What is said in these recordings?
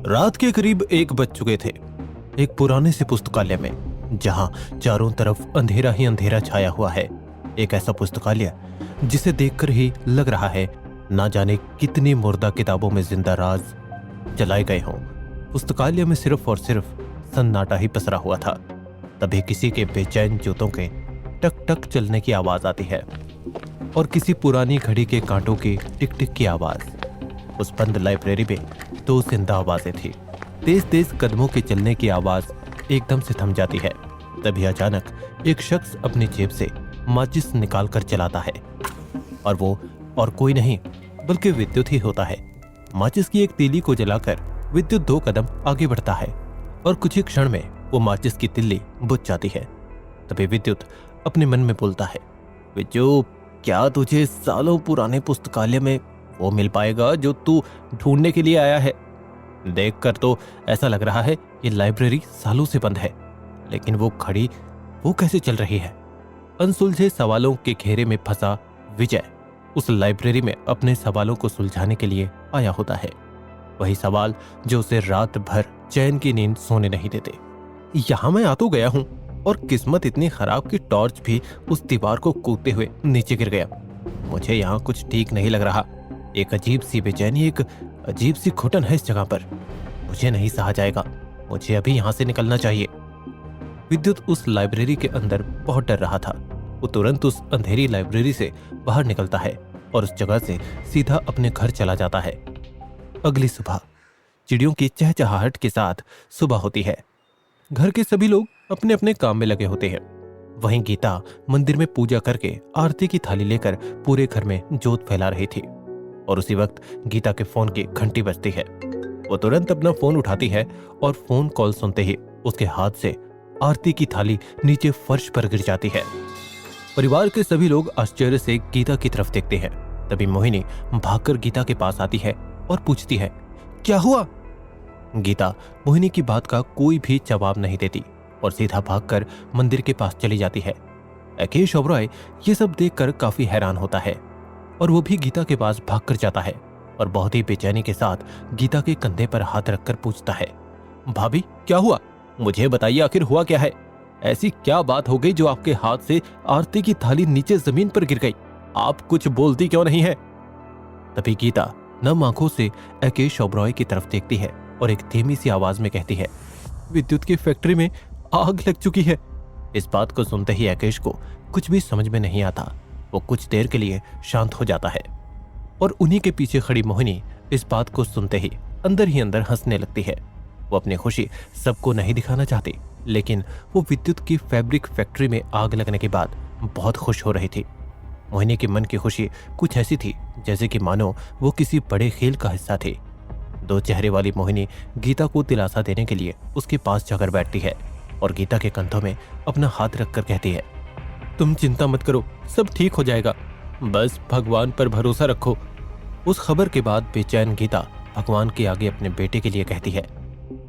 रात के करीब 1 बज चुके थे। एक पुराने से पुस्तकालय में, जहां चारों तरफ अंधेरा ही अंधेरा छाया हुआ है। एक ऐसा पुस्तकालय जिसे देखकर ही लग रहा है ना जाने कितनी मुर्दा किताबों में जिंदा राज जलाए गए हों। पुस्तकालय में सिर्फ और सिर्फ सन्नाटा ही पसरा हुआ था। तभी किसी के बेचैन जूतों के टक टक चलने की आवाज आती है और किसी पुरानी घड़ी के कांटों की टिक टिक की आवाज। उस बंद लाइब्रेरी में 2 जिंदा आवाजें थी। तेज तेज कदमों के चलने की आवाज एकदम से थम जाती है। तभी अचानक एक शख्स अपनी जेब से माचिस निकाल कर चलाता है और वो और कोई नहीं बल्कि विद्युत ही होता है। माचिस की एक तीली को जलाकर विद्युत 2 कदम आगे बढ़ता है और कुछ ही क्षण में वो माचिस की तिल्ली बुझ जाती है। तभी विद्युत अपने मन में बोलता है, विद्युत, क्या तुझे सालों पुराने पुस्तकालय में वो मिल पाएगा जो तू ढूंढने के लिए आया है? देखकर तो ऐसा लग रहा है ये लाइब्रेरी सालों से बंद है, लेकिन वो घड़ी वो कैसे चल रही है? अनसुलझे सवालों के घेरे में फंसा विजय उस लाइब्रेरी में अपने सवालों को सुलझाने के लिए आया होता है। वही सवाल जो उसे रात भर चैन की नींद सोने नहीं देते। यहां मैं आ तो गया हूं और किस्मत इतनी खराब कि टॉर्च भी उस दीवार को कूदते हुए नीचे गिर गया। मुझे यहाँ कुछ ठीक नहीं लग रहा। एक अजीब सी बेचैनी, एक अजीब सी घुटन है इस जगह पर। मुझे नहीं सहा जाएगा। मुझे अभी यहाँ से निकलना चाहिए। विद्युत उस लाइब्रेरी के अंदर बहुत डर रहा था। वो तुरंत उस अंधेरी लाइब्रेरी से बाहर निकलता है और उस जगह से सीधा अपने घर चला जाता है। अगली सुबह चिड़ियों की चहचहाहट के साथ सुबह होती है। घर के सभी लोग अपने अपने काम में लगे होते हैं। वहीं गीता मंदिर में पूजा करके आरती की थाली लेकर पूरे घर में जोत फैला रही थी और उसी वक्त गीता के फोन की घंटी बजती है। वो तुरंत अपना फोन उठाती है और फोन कॉल सुनते ही उसके हाथ से आरती की थाली नीचे फर्श पर गिर जाती है। परिवार के सभी लोग आश्चर्य से गीता की तरफ देखते हैं। तभी मोहिनी भागकर गीता के पास आती है और पूछती है, क्या हुआ? गीता मोहिनी की बात का कोई भी जवाब नहीं देती और सीधा भागकर मंदिर के पास चली जाती है। राकेश ओबरॉय ये सब देखकर काफी हैरान होता है और वो भी गीता के पास भागकर जाता है और बहुत ही बेचैनी के साथ गीता के कंधे पर हाथ रखकर पूछता है, भाभी क्या हुआ? मुझे बताइए, आखिर हुआ क्या है? ऐसी क्या बात हो गई जो आपके हाथ से आरती की थाली नीचे जमीन पर गिर गई? आप कुछ बोलती क्यों नहीं है? तभी गीता नम आंखों से राकेश ओबरॉय की तरफ देखती है और एक धीमी सी आवाज में कहती है, विद्युत की फैक्ट्री में आग लग चुकी है। इस बात को सुनते ही राकेश को कुछ भी समझ में नहीं आता। वो कुछ देर के लिए शांत हो जाता है और उन्हीं के पीछे खड़ी मोहिनी इस बात को सुनते ही अंदर हंसने लगती है। वो अपनी खुशी सबको नहीं दिखाना चाहती, लेकिन वो विद्युत की फैब्रिक फैक्ट्री में आग लगने के बाद बहुत खुश हो रही थी। मोहिनी के मन की खुशी कुछ ऐसी थी जैसे कि मानो वो किसी बड़े खेल का हिस्सा थी। 2 चेहरे वाली मोहिनी गीता को दिलासा देने के लिए उसके पास जाकर बैठती है और गीता के कंधों में अपना हाथ रखकर कहती है, तुम चिंता मत करो, सब ठीक हो जाएगा, बस भगवान पर भरोसा रखो। उस खबर के बाद बेचैन गीता भगवान के आगे अपने बेटे के लिए कहती है,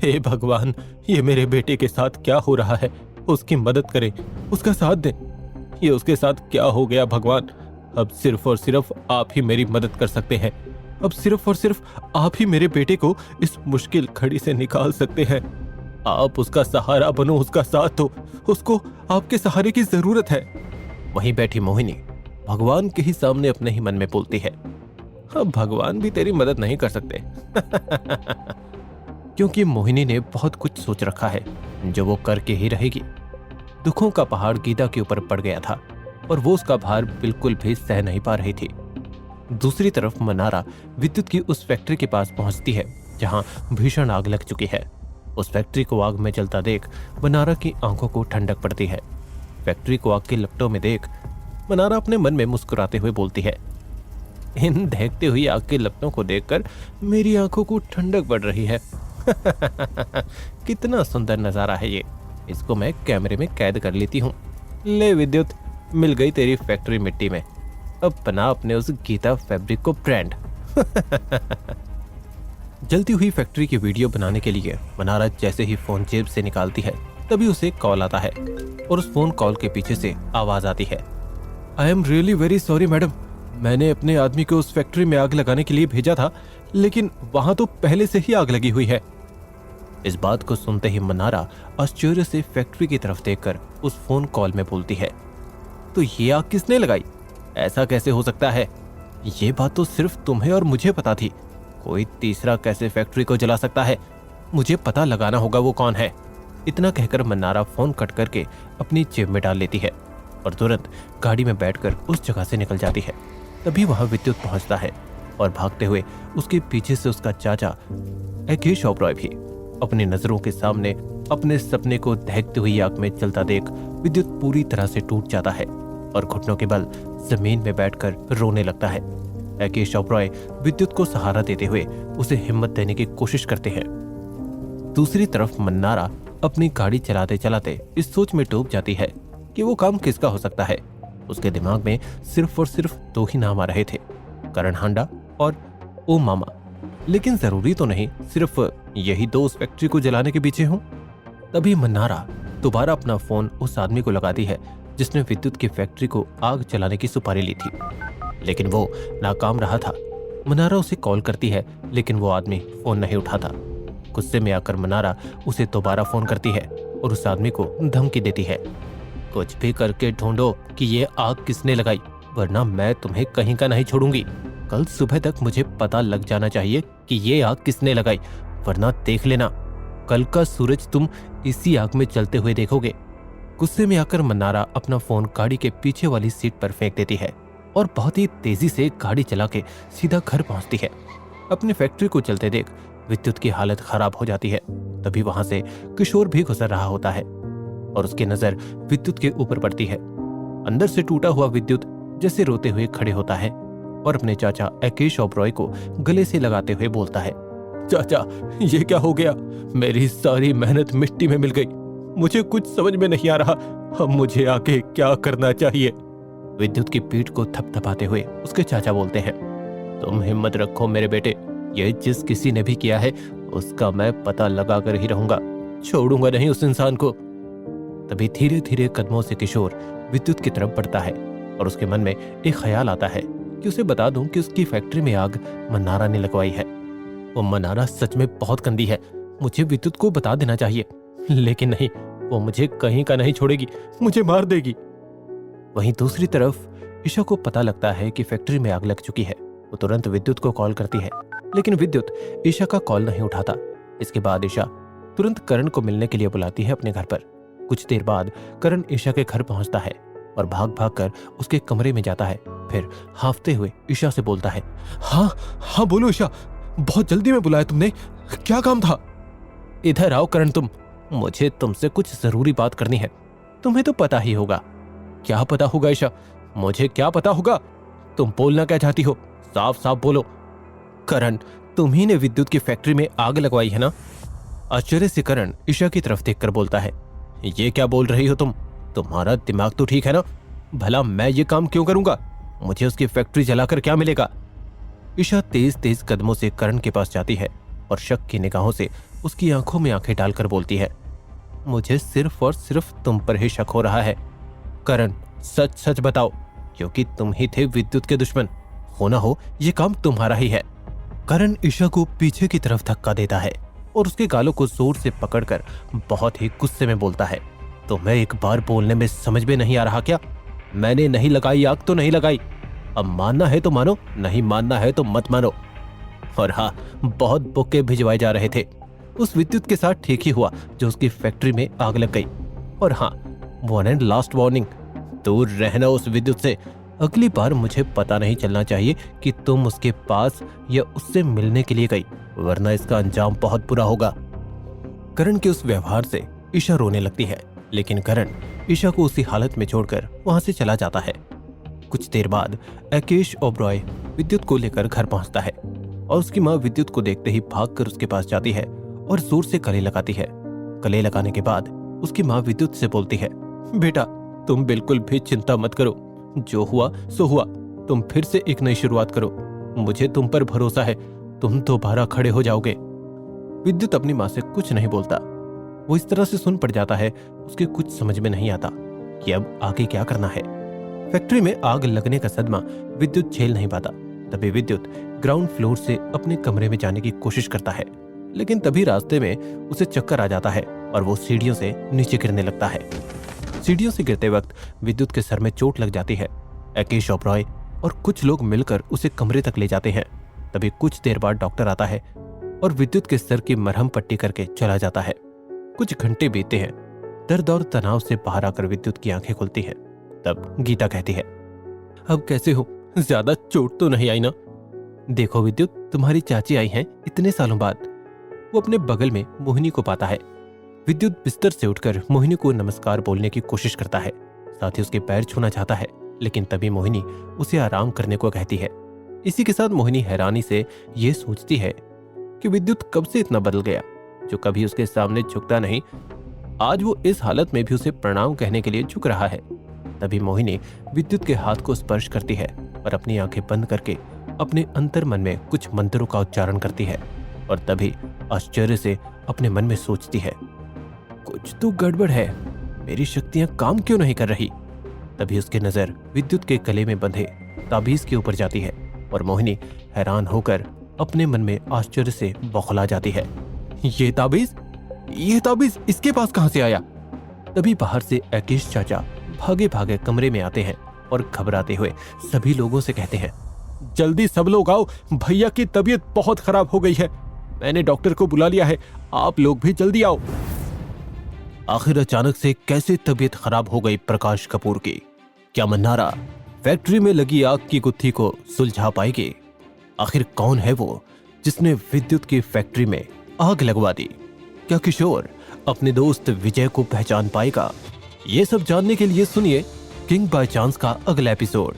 हे भगवान, ये मेरे बेटे के साथ क्या हो रहा है? उसकी मदद करें, उसका साथ दें। ये उसके साथ क्या हो गया भगवान? अब सिर्फ और सिर्फ आप ही मेरी मदद कर सकते हैं। अब सिर्फ और सिर्फ आप ही मेरे बेटे को इस मुश्किल घड़ी से निकाल सकते हैं। आप उसका सहारा बनो, उसका साथ दो, उसको आपके सहारे की जरूरत है। वहीं बैठी मोहिनी भगवान के ही सामने अपने ही मन में बोलती है, अब भगवान भी तेरी मदद नहीं कर सकते। क्योंकि मोहिनी ने बहुत कुछ सोच रखा है जो वो करके ही रहेगी। दुखों का पहाड़ गीता के ऊपर पड़ गया था और वो उसका भार बिल्कुल भी सह नहीं पा रही थी। दूसरी तरफ मनारा विद्युत की उस फैक्ट्री के पास पहुंचती है जहां भीषण आग लग चुकी है। उस फैक्ट्री को आग में जलता देख मनारा की आंखों को ठंडक पड़ती है। फैक्ट्री को आग की लपटों में देख मनारा अपने मन में मुस्कुराते हुए बोलती है, इन दहकती हुई आग की लपटों को देखकर मेरी आंखों को ठंडक पड़ रही है। कितना सुंदर नजारा है ये, इसको मैं कैमरे में कैद कर लेती हूँ। ले विद्युत, मिल गई तेरी फैक्ट्री मिट्टी में। अब बना अपने उस गीता फैब्रिक को ब्रांड। जलती हुई फैक्ट्री की वीडियो बनाने के लिए मनारा जैसे ही फोन जेब से निकालती है तभी उसे कॉल आता है और उस फोन कॉल के पीछे से आवाज आती है, I am really very sorry madam, मैंने अपने आदमी को उस फैक्ट्री में आग लगाने के लिए भेजा था, लेकिन वहां तो पहले से ही आग लगी हुई है। इस बात को सुनते ही मनारा आश्चर्य से फैक्ट्री की तरफ देखकर उस फोन कॉल में बोलती है, तो ये आग किसने लगाई? ऐसा कैसे हो सकता है? ये बात तो सिर्फ तुम्हें और मुझे पता थी, कोई तीसरा कैसे फैक्ट्री को जला सकता है? मुझे पता लगाना होगा वो कौन है। इतना कहकर मन्नारा फोन कट करके अपनी जेब में डाल लेती है और तुरंत गाड़ी में बैठकर उस जगह से निकल जाती है। तभी वहां विद्युत पहुंचता है और भागते हुए उसके पीछे से उसका चाचा एकेश ओबरॉय भी। अपनी नजरों के सामने अपने सपने को दहकती हुई आग में जलता देख विद्युत पूरी तरह से टूट जाता है और घुटनों के बल जमीन में बैठकर रोने लगता है। एकेश ओबरॉय विद्युत को सहारा देते हुए उसे हिम्मत देने की कोशिश करते हैं। दूसरी तरफ मन्नारा अपनी गाड़ी चलाते चलाते इस सोच में डूब जाती है कि वो काम किसका हो सकता है। उसके दिमाग में सिर्फ और सिर्फ दो ही नाम आ रहे थे, करण हांडा और ओ मामा। लेकिन जरूरी तो नहीं सिर्फ यही दो उस फैक्ट्री को जलाने के पीछे हों। तभी मन्नारा दोबारा अपना फोन उस आदमी को लगाती है जिसने विद्युत की फैक्ट्री को आग जलाने की सुपारी ली थी, लेकिन वो नाकाम रहा था। मन्नारा उसे कॉल करती है लेकिन वो आदमी फोन नहीं उठाता। गुस्से में आकर मन्नारा उसे दोबारा फोन करती है और उस आदमी को धमकी देती है, कुछ भी करके ढूंढो कि ये आग किसने लगाई, वरना मैं तुम्हें कहीं का नहीं छोड़ूंगी। कल सुबह तक मुझे पता लग जाना चाहिए कि ये आग किसने लगाई, वरना देख लेना कल का सूरज तुम इसी आग में जलते हुए देखोगे। गुस्से में आकर मन्नारा अपना फोन गाड़ी के पीछे वाली सीट पर फेंक देती है और बहुत ही तेजी से गाड़ी चला के सीधा घर पहुंचती है। अपनी फैक्ट्री को चलते देख विद्युत की हालत खराब हो जाती है। तभी वहां से किशोर भी गुजर रहा होता है और उसकी नजर विद्युत के ऊपर पड़ती है। अंदर से टूटा हुआ विद्युत जैसे रोते हुए खड़े होता है और अपने चाचा एकेश ओबरॉय को गले से लगाते हुए बोलता है, चाचा ये क्या हो गया? मेरी सारी मेहनत मिट्टी में मिल गई, मुझे कुछ समझ में नहीं आ रहा, अब मुझे आगे क्या करना चाहिए? विद्युत की पीठ को थपथपाते हुए उसके चाचा बोलते हैं, तुम हिम्मत रखो मेरे बेटे, ये जिस किसी ने भी किया है उसका मैं पता लगा कर ही रहूंगा, छोड़ूंगा नहीं उस इंसान को। तभी धीरे धीरे कदमों से किशोर विद्युत की तरफ बढ़ता है और उसके मन में एक ख्याल आता है कि उसे बता दूं कि उसकी फैक्ट्री में आग मन्नारा ने लगवाई है। वो मन्नारा सच में बहुत गंदी है, मुझे विद्युत को बता देना चाहिए, लेकिन नहीं, वो मुझे कहीं का नहीं छोड़ेगी, मुझे मार देगी। वहीं दूसरी तरफ ईशा को पता लगता है कि फैक्ट्री में आग लग चुकी है। वो तुरंत विद्युत को कॉल करती है, लेकिन विद्युत ईशा का कॉल नहीं उठाता। इसके बाद ईशा तुरंत करण को मिलने के लिए बुलाती है अपने घर पर। कुछ देर बाद करण ईशा के घर पहुंचता है और भाग भाग कर उसके कमरे में जाता है। फिर हांफते हुए ईशा से बोलता है, हाँ हाँ बोलो ईशा, बहुत जल्दी में बुलाया तुमने, क्या काम था? इधर आओ करण, मुझे तुमसे कुछ जरूरी बात करनी है। तुम्हें तो पता ही होगा। क्या पता होगा ईशा? मुझे क्या पता होगा? तुम बोलना क्या चाहती हो, साफ साफ बोलो। करण, तुम ही ने विद्युत की फैक्ट्री में आग लगवाई है ना? आश्चर्य से करण ईशा की तरफ देखकर बोलता है, ये क्या बोल रही हो तुम? तुम्हारा दिमाग तो ठीक है ना? भला मैं ये काम क्यों करूंगा? मुझे उसकी फैक्ट्री जलाकर क्या मिलेगा? ईशा तेज तेज कदमों से करण के पास जाती है और शक की निगाहों से उसकी आंखों में आंखें डालकर बोलती है, मुझे सिर्फ और सिर्फ तुम पर ही शक हो रहा है। करण, सच सच बताओ, क्योंकि तुम ही थे विद्युत के दुश्मन, हो ना हो ये काम तुम्हारा ही है। करण ईशा को पीछे की तरफ धक्का देता है और उसके गालों को जोर से पकड़कर बहुत ही गुस्से में बोलता है, तुम्हें एक बार बोलने में समझ में नहीं आ रहा क्या? मैंने नहीं लगाई आग तो नहीं लगाई, अब मानना है तो मानो, नहीं मानना है तो मत मानो। और हाँ, बहुत बुक्के भिजवाए जा रहे थे, उस विद्युत के साथ ठीक ही हुआ जो उसकी फैक्ट्री में आग लग गई। और हाँ, वन एंड लास्ट वार्निंग, दूर रहना उस विद्युत से। अगली बार मुझे पता नहीं चलना चाहिए कि तुम उसके पास या उससे मिलने के लिए गई, वरना इसका अंजाम बहुत बुरा होगा। करण के उस व्यवहार से ईशा रोने लगती है, लेकिन करण ईशा को उसी हालत में छोड़कर वहां से चला जाता है। कुछ देर बाद एकेश ओबरॉय विद्युत को लेकर घर पहुंचता है और उसकी माँ विद्युत को देखते ही भागकर उसके पास जाती है और जोर से गले लगाती है। गले लगाने के बाद उसकी माँ विद्युत से बोलती है, बेटा तुम बिल्कुल भी चिंता मत करो, जो हुआ सो हुआ, तुम फिर से एक नई शुरुआत करो, मुझे तुम पर भरोसा है, तुम दोबारा खड़े हो जाओगे। विद्युत अपनी माँ से कुछ नहीं बोलता। वो इस तरह से सुन पड़ जाता है, उसके कुछ समझ में नहीं आता कि अब आगे क्या करना है। फैक्ट्री में आग लगने का सदमा विद्युत झेल नहीं पाता। तभी विद्युत ग्राउंड फ्लोर से अपने कमरे में जाने की कोशिश करता है, लेकिन तभी रास्ते में उसे चक्कर आ जाता है और वो सीढ़ियों से नीचे गिरने लगता है। सीढ़ियों से गिरते वक्त विद्युत के सर में चोट लग जाती है। एकेश ओबरॉय और कुछ लोग मिलकर उसे कमरे तक ले जाते हैं। तभी कुछ देर बाद डॉक्टर आता है और विद्युत के सर की मरहम पट्टी करके चला जाता है। कुछ घंटे बीतते हैं। दर्द और तनाव से बाहर आकर विद्युत की आंखें खुलती हैं। तब गीता कहती है, अब कैसे हो? ज्यादा चोट तो नहीं आई ना? देखो विद्युत, तुम्हारी चाची आई हैं इतने सालों बाद। वो अपने बगल में मोहिनी को पाता है। विद्युत बिस्तर से उठकर मोहिनी को नमस्कार बोलने की कोशिश करता है, साथ ही उसके पैर छूना चाहता है, लेकिन तभी मोहिनी उसे आराम करने को कहती है। इसी के साथ मोहिनी हैरानी से ये सोचती है कि विद्युत कब से इतना बदल गया। जो कभी उसके सामने झुकता नहीं, आज वो इस हालत में भी उसे प्रणाम कहने के लिए झुक रहा है। तभी मोहिनी विद्युत के हाथ को स्पर्श करती है और अपनी आंखें बंद करके अपने अंतर मन में कुछ मंत्रों का उच्चारण करती है और तभी आश्चर्य से अपने मन में सोचती है, कुछ तो गड़बड़ है, मेरी शक्तियां काम क्यों नहीं कर रही। तभी उसकी नजर विद्युत के गले में बंधे ताबीज के ऊपर जाती है और मोहिनी हैरान होकर अपने मन में आश्चर्य से बौखला जाती है। ये ताबीज इसके पास कहां से आया? तभी बाहर से एकेश चाचा भागे भागे कमरे में आते हैं और घबराते हुए सभी लोगों से कहते हैं, जल्दी सब लोग आओ, भैया की तबीयत बहुत खराब हो गई है। मैंने डॉक्टर को बुला लिया है, आप लोग भी जल्दी आओ। आखिर अचानक से कैसे तबीयत खराब हो गई प्रकाश कपूर की? क्या मन्नारा फैक्ट्री में लगी आग की गुत्थी को सुलझा पाएगी? आखिर कौन है वो जिसने विद्युत की फैक्ट्री में आग लगवा दी? क्या किशोर अपने दोस्त विजय को पहचान पाएगा? ये सब जानने के लिए सुनिए किंग बाय चांस का अगला एपिसोड।